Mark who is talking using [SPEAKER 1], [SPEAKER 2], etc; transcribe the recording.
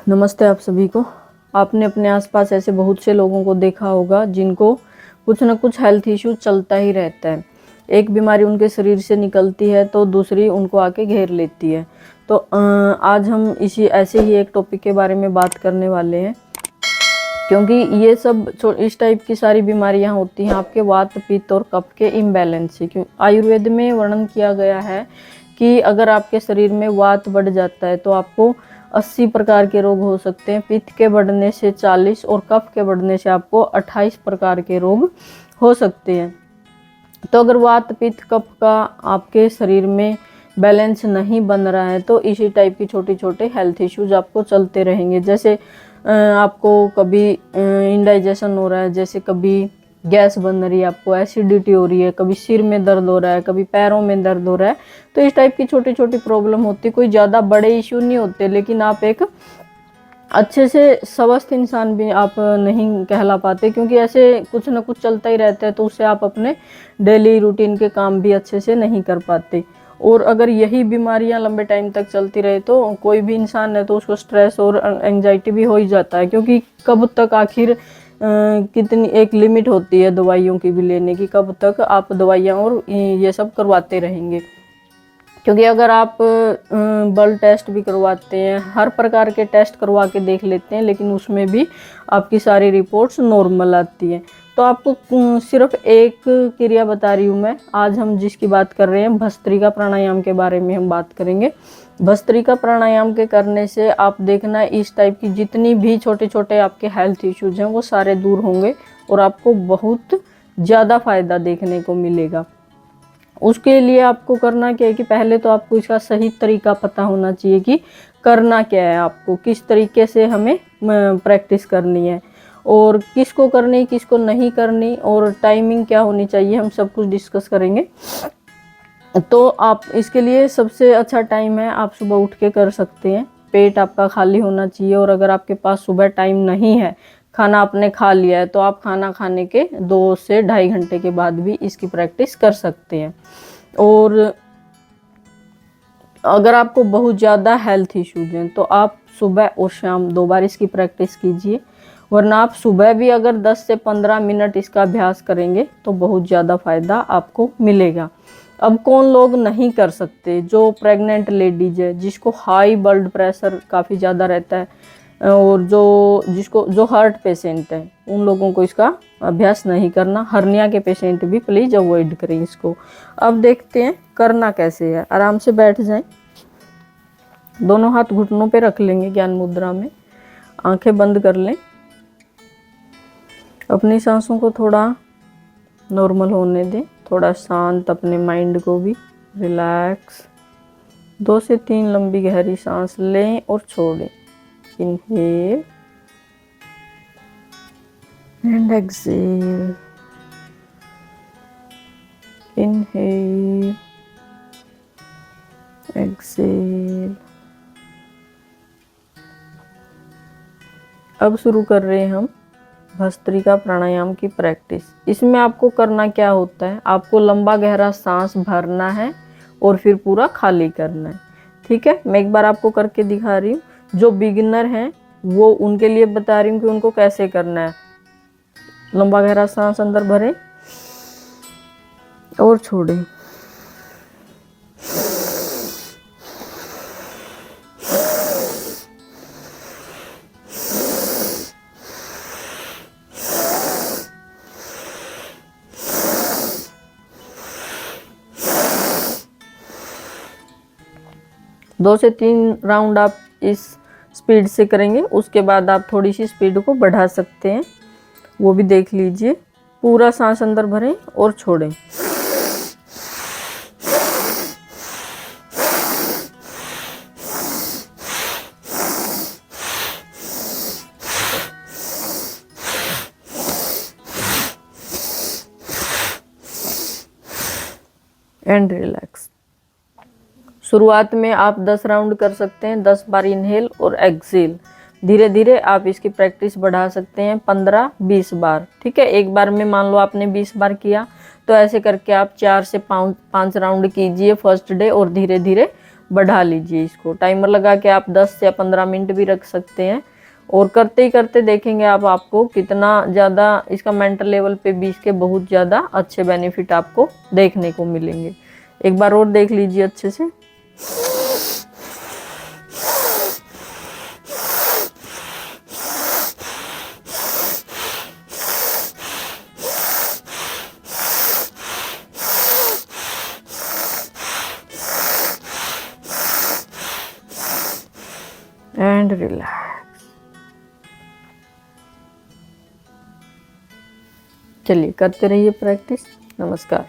[SPEAKER 1] नमस्ते आप सभी को। आपने अपने आसपास ऐसे बहुत से लोगों को देखा होगा जिनको कुछ ना कुछ हेल्थ इश्यू चलता ही रहता है। एक बीमारी उनके शरीर से निकलती है तो दूसरी उनको आके घेर लेती है। तो आज हम इसी ऐसे ही एक टॉपिक के बारे में बात करने वाले हैं, क्योंकि ये सब इस टाइप की सारी बीमारियां होती हैं आपके वात पित्त और कफ के इम्बैलेंस से। क्यों आयुर्वेद में वर्णन किया गया है कि अगर आपके शरीर में वात बढ़ जाता है तो आपको 80 प्रकार के रोग हो सकते हैं, पित्त के बढ़ने से 40 और कफ के बढ़ने से आपको 28 प्रकार के रोग हो सकते हैं। तो अगर वात पित्त कफ का आपके शरीर में बैलेंस नहीं बन रहा है तो इसी टाइप की छोटे छोटे हेल्थ इश्यूज आपको चलते रहेंगे। जैसे आपको कभी इंडाइजेशन हो रहा है, जैसे कभी गैस बन रही है, आपको एसिडिटी हो रही है, कभी सिर में दर्द हो रहा है, कभी पैरों में दर्द हो रहा है। तो इस टाइप की छोटी छोटी प्रॉब्लम होती है। कोई ज़्यादा बड़े इश्यू नहीं होते, लेकिन आप एक अच्छे से स्वस्थ इंसान भी आप नहीं कहला पाते, क्योंकि ऐसे कुछ ना कुछ चलता ही रहता है। तो उससे आप अपने डेली रूटीन के काम भी अच्छे से नहीं कर पाते। और अगर यही बीमारियां लंबे टाइम तक चलती रहे तो कोई भी इंसान है तो उसको स्ट्रेस और एंजाइटी भी हो ही जाता है, क्योंकि कब तक आखिर कितनी एक लिमिट होती है दवाइयों की भी लेने की, कब तक आप दवाइयाँ और ये सब करवाते रहेंगे। क्योंकि अगर आप ब्लड टेस्ट भी करवाते हैं, हर प्रकार के टेस्ट करवा के देख लेते हैं, लेकिन उसमें भी आपकी सारी रिपोर्ट्स नॉर्मल आती हैं। तो आपको सिर्फ एक क्रिया बता रही हूँ मैं। आज हम जिसकी बात कर रहे हैं भस्त्रिका प्राणायाम के बारे में हम बात करेंगे। भस्त्रिका प्राणायाम के करने से आप देखना इस टाइप की जितनी भी छोटे छोटे आपके हेल्थ इश्यूज हैं वो सारे दूर होंगे और आपको बहुत ज़्यादा फायदा देखने को मिलेगा। उसके लिए आपको करना क्या है कि पहले तो आपको इसका सही तरीका पता होना चाहिए कि करना क्या है, आपको किस तरीके से हमें प्रैक्टिस करनी है और किसको करनी किसको नहीं करनी और टाइमिंग क्या होनी चाहिए, हम सब कुछ डिस्कस करेंगे। तो आप इसके लिए सबसे अच्छा टाइम है आप सुबह उठ के कर सकते हैं। पेट आपका खाली होना चाहिए, और अगर आपके पास सुबह टाइम नहीं है, खाना आपने खा लिया है, तो आप खाना खाने के 2 से ढाई घंटे के बाद भी इसकी प्रैक्टिस कर सकते हैं। और अगर आपको बहुत ज़्यादा हेल्थ इश्यूज हैं तो आप सुबह और शाम 2 बार इसकी प्रैक्टिस कीजिए, वरना आप सुबह भी अगर 10 से 15 मिनट इसका अभ्यास करेंगे तो बहुत ज़्यादा फायदा आपको मिलेगा। अब कौन लोग नहीं कर सकते? जो प्रेग्नेंट लेडीज है, जिसको हाई ब्लड प्रेशर काफ़ी ज़्यादा रहता है, और जो हार्ट पेशेंट है, उन लोगों को इसका अभ्यास नहीं करना। हर्निया के पेशेंट भी प्लीज़ अवॉइड करें इसको। अब देखते हैं करना कैसे है। आराम से बैठ जाएं, दोनों हाथ घुटनों पे रख लेंगे ज्ञान मुद्रा में, आंखें बंद कर लें, अपनी सांसों को थोड़ा नॉर्मल होने दें, थोड़ा शांत अपने माइंड को भी रिलैक्स। 2 से 3 लंबी गहरी सांस लें और छोड़ें। Inhale and exhale, inhale exhale. अब शुरू कर रहे हैं हम भस्त्रिका प्राणायाम की प्रैक्टिस। इसमें आपको करना क्या होता है, आपको लंबा गहरा सांस भरना है और फिर पूरा खाली करना है। ठीक है, मैं एक बार आपको करके दिखा रही हूँ। जो बिगिनर हैं वो उनके लिए बता रही हूँ कि उनको कैसे करना है। लंबा गहरा सांस अंदर भरें और छोड़ें। दो से 3 राउंड आप इस स्पीड से करेंगे, उसके बाद आप थोड़ी सी स्पीड को बढ़ा सकते हैं, वो भी देख लीजिए। पूरा सांस अंदर भरें और छोड़ें। And relax. शुरुआत में आप 10 राउंड कर सकते हैं, 10 बार इनहेल और एक्सहेल। धीरे धीरे आप इसकी प्रैक्टिस बढ़ा सकते हैं, 15-20 बार। ठीक है, एक बार में मान लो आपने 20 बार किया तो ऐसे करके आप 4 से 5 राउंड कीजिए फर्स्ट डे, और धीरे धीरे बढ़ा लीजिए इसको। टाइमर लगा के आप 10 या 15 मिनट भी रख सकते हैं, और करते ही करते देखेंगे आप आपको कितना ज़्यादा इसका मेंटल लेवल पे भी इसके बहुत ज़्यादा अच्छे बेनिफिट आपको देखने को मिलेंगे। एक बार और देख लीजिए अच्छे से। And relax. चलिए करते रहिए प्रैक्टिस। नमस्कार।